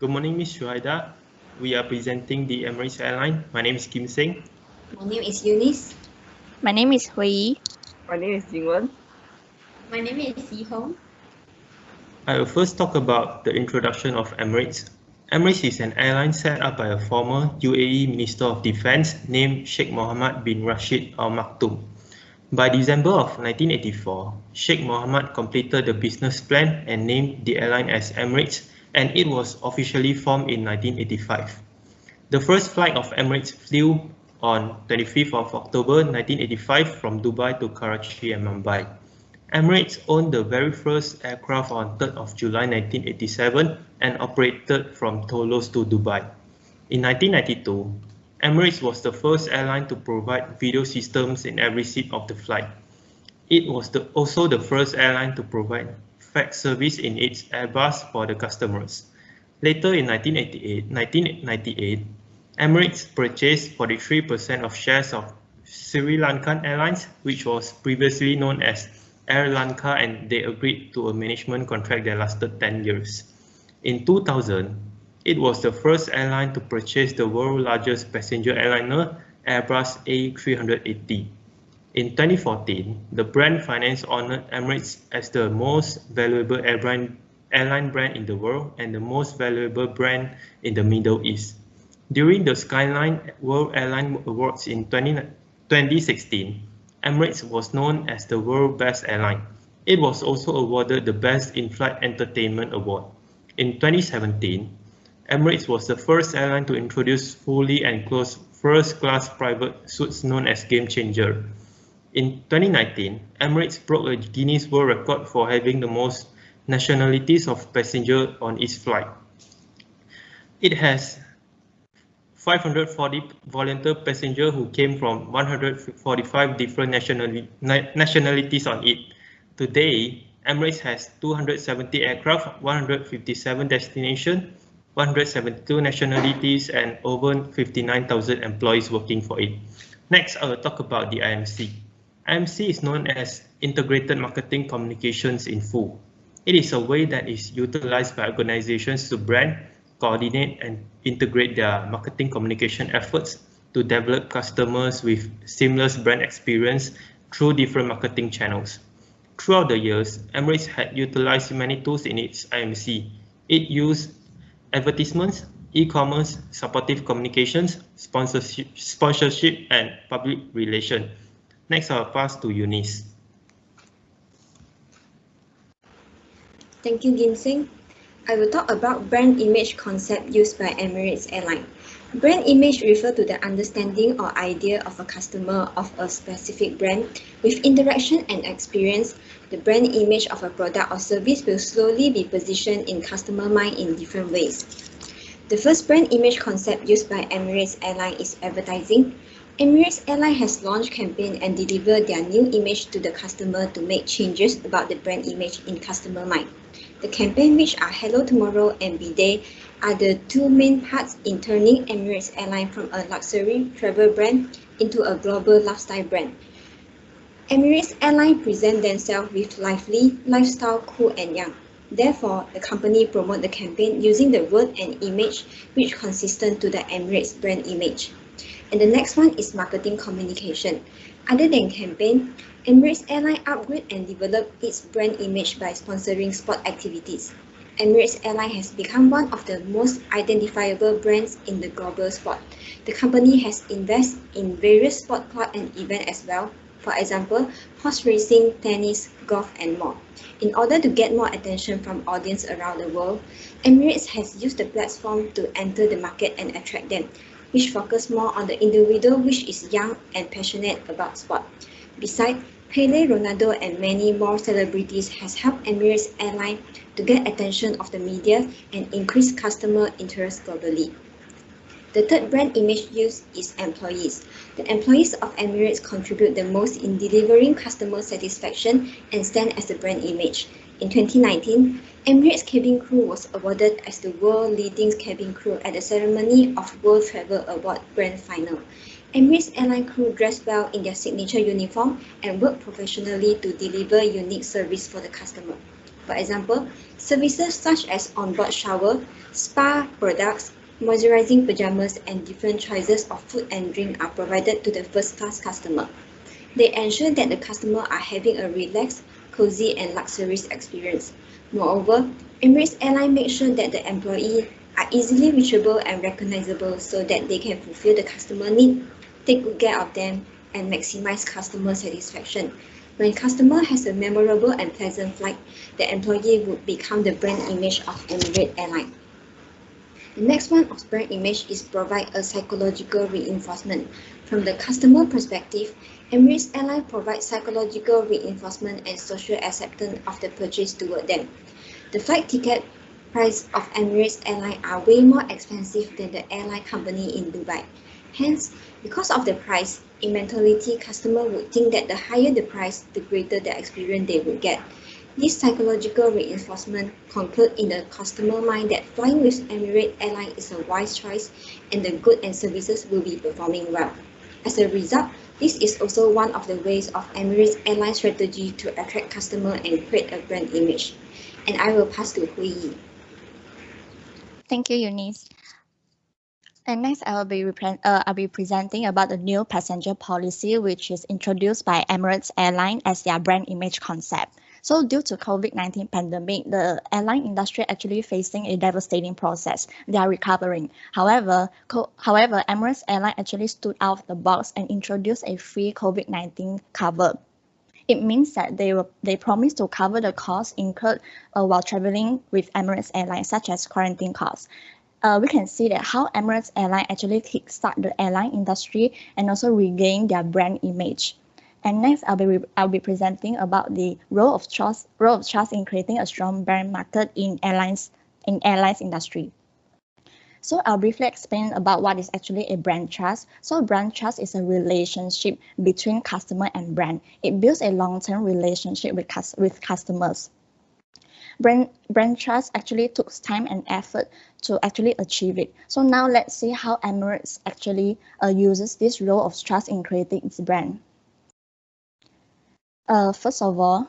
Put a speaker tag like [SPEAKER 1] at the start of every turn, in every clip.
[SPEAKER 1] Good morning, Ms. Shuhaida. We are presenting the Emirates Airline. My name is Kim Seng.
[SPEAKER 2] My name is Eunice.
[SPEAKER 3] My name is Hui.
[SPEAKER 4] My name is Jing.
[SPEAKER 2] My name is Yi Hong.
[SPEAKER 1] I will first talk about the introduction of Emirates. Emirates is an airline set up by a former UAE Minister of Defense named Sheikh Mohammed bin Rashid Al Maktoum. By December of 1984, Sheikh Mohammed completed the business plan and named the airline as Emirates, and it was officially formed in 1985. The first flight of Emirates flew on 25th of October 1985 from Dubai to Karachi and Mumbai. Emirates owned the very first aircraft on 3rd of July 1987 and operated from Toulouse to Dubai. In 1992, Emirates was the first airline to provide video systems in every seat of the flight. It was also the first airline to provide fax service in its Airbus for the customers. Later in 1998, Emirates purchased 43% of shares of Sri Lankan Airlines, which was previously known as Air Lanka, and they agreed to a management contract that lasted 10 years. In 2000, it was the first airline to purchase the world's largest passenger airliner, Airbus A380. In 2014, the brand finance honored Emirates as the most valuable airline brand in the world and the most valuable brand in the Middle East. During the Skyline World Airline Awards in 2016, Emirates was known as the world's best airline. It was also awarded the Best In-Flight Entertainment Award. In 2017, Emirates was the first airline to introduce fully enclosed first-class private suites known as Game Changer. In 2019, Emirates broke a Guinness World Record for having the most nationalities of passengers on its flight. It has 540 volunteer passengers who came from 145 different nationalities on it. Today, Emirates has 270 aircraft, 157 destinations, 172 nationalities, and over 59,000 employees working for it. Next, I will talk about the IMC. IMC is known as Integrated Marketing Communications in Full. It is a way that is utilized by organizations to brand, coordinate, and integrate their marketing communication efforts to develop customers with seamless brand experience through different marketing channels. Throughout the years, Emirates had utilized many tools in its IMC. It used advertisements, e-commerce, supportive communications, sponsorship, and public relations. Next, I'll pass to Eunice.
[SPEAKER 2] Thank you, Ginseng. I will talk about brand image concept used by Emirates Airline. Brand image refers to the understanding or idea of a customer of a specific brand. With interaction and experience, the brand image of a product or service will slowly be positioned in customer mind in different ways. The first brand image concept used by Emirates Airline is advertising. Emirates Airline has launched campaign and delivered their new image to the customer to make changes about the brand image in customer mind. The campaign, which are Hello Tomorrow and Be Day, are the two main parts in turning Emirates Airline from a luxury travel brand into a global lifestyle brand. Emirates Airline present themselves with lively, lifestyle, cool and young. Therefore, the company promote the campaign using the word and image which consistent to the Emirates brand image. And the next one is marketing communication. Other than campaign, Emirates Airline upgrade and develop its brand image by sponsoring sport activities. Emirates Airline has become one of the most identifiable brands in the global sport. The company has invested in various sport clubs and events as well. For example, horse racing, tennis, golf, and more. In order to get more attention from audience around the world, Emirates has used the platform to enter the market and attract them, which focus more on the individual which is young and passionate about sport. Besides, Pele, Ronaldo, and many more celebrities has helped Emirates Airline to get attention of the media and increase customer interest globally. The third brand image used is employees. The employees of Emirates contribute the most in delivering customer satisfaction and stand as the brand image. In 2019, Emirates cabin crew was awarded as the world leading cabin crew at the ceremony of World Travel Award Grand Final. Emirates Airline crew dress well in their signature uniform and work professionally to deliver unique service for the customer. For example, services such as on-board shower, spa products, moisturizing pajamas, and different choices of food and drink are provided to the first-class customer. They ensure that the customer are having a relaxed, cozy, and luxurious experience. Moreover, Emirates Airline makes sure that the employees are easily reachable and recognizable so that they can fulfill the customer need, take good care of them, and maximize customer satisfaction. When customer has a memorable and pleasant flight, the employee would become the brand image of Emirates Airline. The next one of brand image is provide a psychological reinforcement. From the customer perspective, Emirates Airline provides psychological reinforcement and social acceptance of the purchase toward them. The flight ticket price of Emirates Airline are way more expensive than the airline company in Dubai. Hence, because of the price, in mentality, customer would think that the higher the price, the greater the experience they would get. This psychological reinforcement conclude in the customer mind that flying with Emirates Airline is a wise choice and the goods and services will be performing well. As a result, this is also one of the ways of Emirates Airline strategy to attract customers and create a brand image. And I will pass to Hui Yi.
[SPEAKER 3] Thank you, Eunice. And next, I'll be presenting about the new passenger policy, which is introduced by Emirates Airline as their brand image concept. So due to COVID-19 pandemic, the airline industry actually facing a devastating process. They are recovering. However, Emirates Airline actually stood out of the box and introduced a free COVID-19 cover. It means that they promise to cover the costs incurred while traveling with Emirates Airline, such as quarantine costs. We can see that how Emirates Airline actually kickstart the airline industry and also regain their brand image. And next, I'll be presenting about the role of trust in creating a strong brand market in airlines industry. So I'll briefly explain about what is actually a brand trust. So brand trust is a relationship between customer and brand. It builds a long-term relationship with customers. Brand trust actually took time and effort to actually achieve it. So now let's see how Emirates actually uses this role of trust in creating its brand. First of all,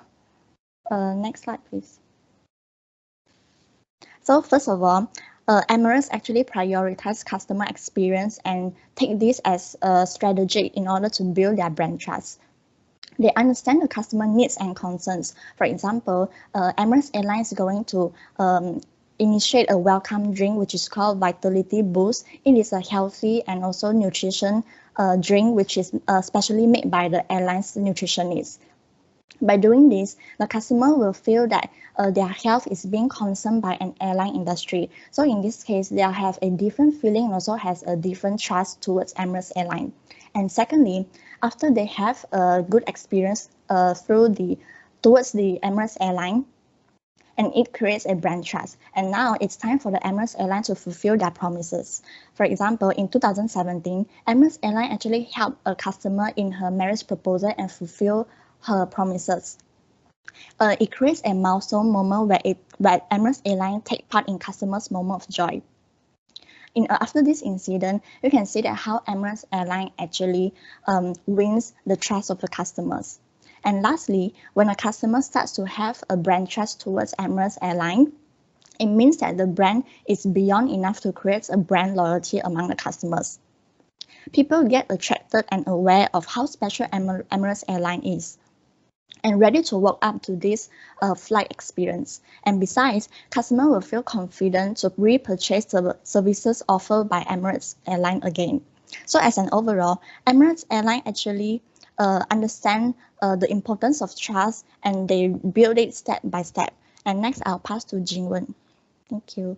[SPEAKER 3] next slide, please. So first of all, Emirates actually prioritize customer experience and take this as a strategy in order to build their brand trust. They understand the customer needs and concerns. For example, Emirates Airlines is going to initiate a welcome drink, which is called Vitality Boost. It is a healthy and also nutrition drink, which is specially made by the airline's nutritionists. By doing this, the customer will feel that their health is being concerned by an airline industry. So in this case, they'll have a different feeling and also has a different trust towards Emirates Airline. And secondly, after they have a good experience towards the Emirates Airline, and it creates a brand trust. And now it's time for the Emirates Airline to fulfill their promises. For example, in 2017, Emirates Airline actually helped a customer in her marriage proposal and fulfill her promises. It creates a milestone moment where Emirates Airline take part in customers' moment of joy. After this incident, you can see that how Emirates Airline actually wins the trust of the customers. And lastly, when a customer starts to have a brand trust towards Emirates Airline, it means that the brand is beyond enough to create a brand loyalty among the customers. People get attracted and aware of how special Emirates Airline is and ready to walk up to this flight experience. And besides, customers will feel confident to repurchase the services offered by Emirates Airline again. So as an overall, Emirates Airline actually understand the importance of trust and they build it step by step. And next, I'll pass to Jing. Thank you.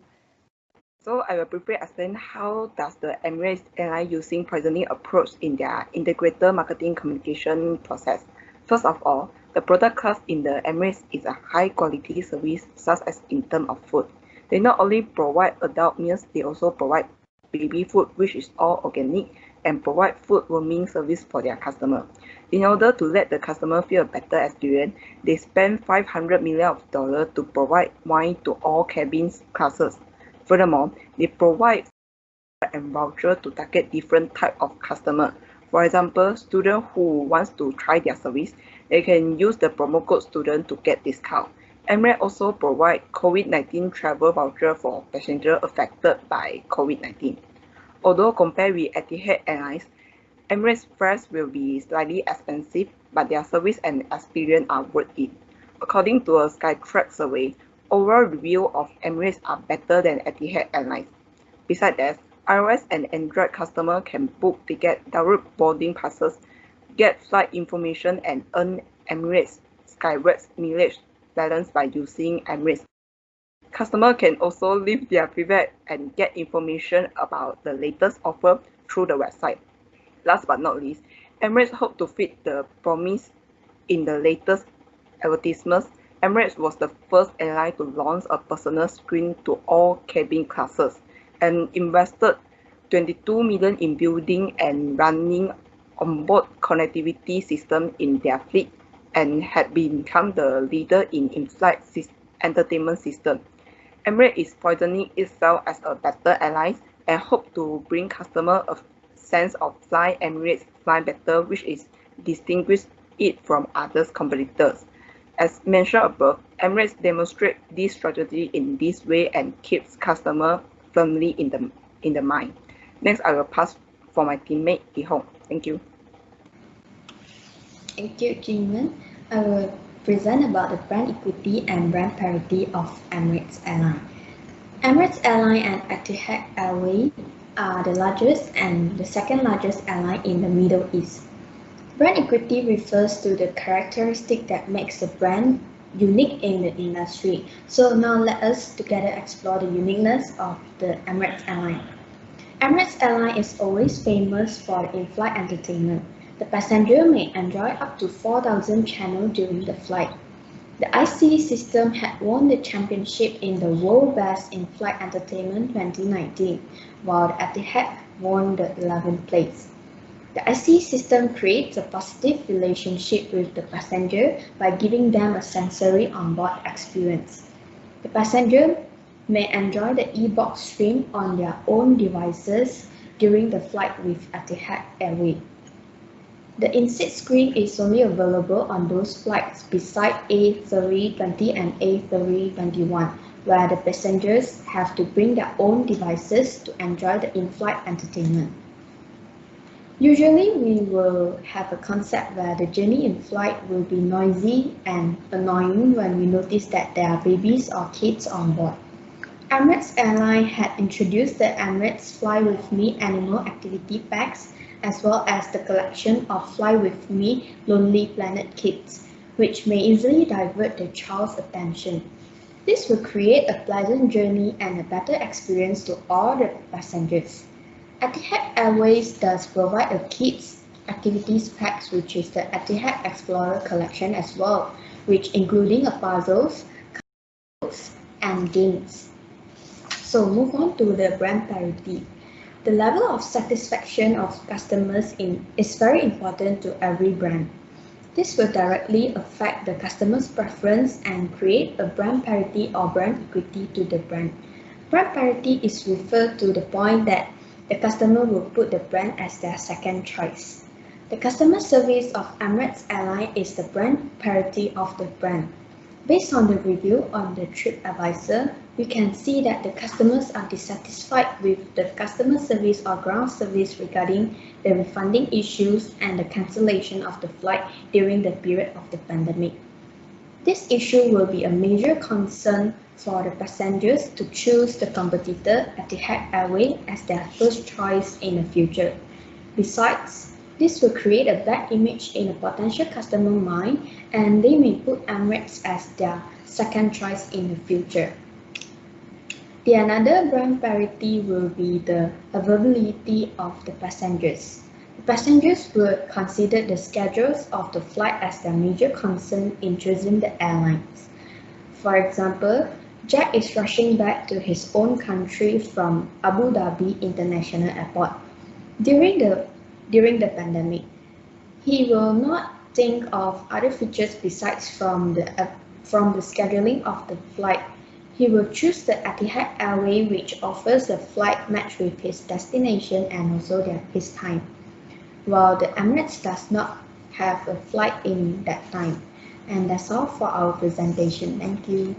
[SPEAKER 4] So I will briefly explain how does the Emirates Airline using positioning approach in their integrated marketing communication process. First of all, the product class in the Emirates is a high quality service such as in terms of food. They not only provide adult meals, they also provide baby food, which is all organic, and provide food warming service for their customer. In order to let the customer feel a better experience, they spend $500 million to provide wine to all cabins classes. Furthermore, they provide and voucher to target different type of customer. For example, student who wants to try their service, they can use the promo code student to get discount. Emirates also provide COVID-19 travel voucher for passengers affected by COVID-19. Although compared with Etihad Airlines, Emirates fares will be slightly expensive, but their service and experience are worth it. According to a Skytrax survey, overall review of Emirates are better than Etihad Airlines. Besides that, iOS and Android customers can book ticket, download boarding passes, get flight information, and earn Emirates Skywards mileage balance by using Emirates. Customers can also leave their feedback and get information about the latest offer through the website. Last but not least, Emirates hope to fit the promise in the latest advertisements. Emirates was the first airline to launch a personal screen to all cabin classes and invested 22 million in building and running onboard connectivity system in their fleet and had become the leader in in-flight entertainment system. Emirates is positioning itself as a better airline and hope to bring customers a sense of fly Emirates fly better, which is distinguish it from other competitors. As mentioned above, Emirates demonstrate this strategy in this way and keeps customer firmly in the mind. Next, I will pass for my teammate Hong. Thank you.
[SPEAKER 3] Thank you, Jing. I will present about the brand equity and brand parity of Emirates Airline. Emirates Airline and Etihad Airways are the largest and the second largest airline in the Middle East. Brand equity refers to the characteristic that makes a brand unique in the industry. So now let us together explore the uniqueness of the Emirates Airline. Emirates Airline is always famous for in-flight entertainment. The passenger may enjoy up to 4,000 channels during the flight. The IC system had won the championship in the World Best In-Flight Entertainment 2019, while the Etihad won the 11th place. The IC system creates a positive relationship with the passenger by giving them a sensory onboard experience. The passenger may enjoy the e-box stream on their own devices during the flight with Etihad Airways. The in-seat screen is only available on those flights beside A320 and A321, where the passengers have to bring their own devices to enjoy the in-flight entertainment. Usually, we will have a concept where the journey in flight will be noisy and annoying when we notice that there are babies or kids on board. Emirates Airline had introduced the Emirates Fly With Me animal activity packs, as well as the collection of Fly With Me Lonely Planet kits, which may easily divert the child's attention. This will create a pleasant journey and a better experience to all the passengers. Etihad Airways does provide a kids activities pack, which is the Etihad Explorer collection as well, which including puzzles, cards, and games. So move on to the brand parity. The level of satisfaction of customers is very important to every brand. This will directly affect the customer's preference and create a brand parity or brand equity to the brand. Brand parity is referred to the point that the customer will put the brand as their second choice. The customer service of Emirates Airline is the brand parity of the brand. Based on the review on the TripAdvisor, we can see that the customers are dissatisfied with the customer service or ground service regarding the refunding issues and the cancellation of the flight during the period of the pandemic. This issue will be a major concern for the passengers to choose the competitor Etihad Airways as their first choice in the future. Besides, this will create a bad image in a potential customer mind, and they may put Emirates as their second choice in the future. The another brand parity will be the availability of the passengers. The passengers will consider the schedules of the flight as their major concern in choosing the airlines. For example, Jack is rushing back to his own country from Abu Dhabi International Airport. During the pandemic, he will not think of other features besides from the scheduling of the flight. He will choose the Etihad Airways, which offers a flight match with his destination and also his time, while the Emirates does not have a flight in that time.
[SPEAKER 5] And that's all for our presentation. Thank you.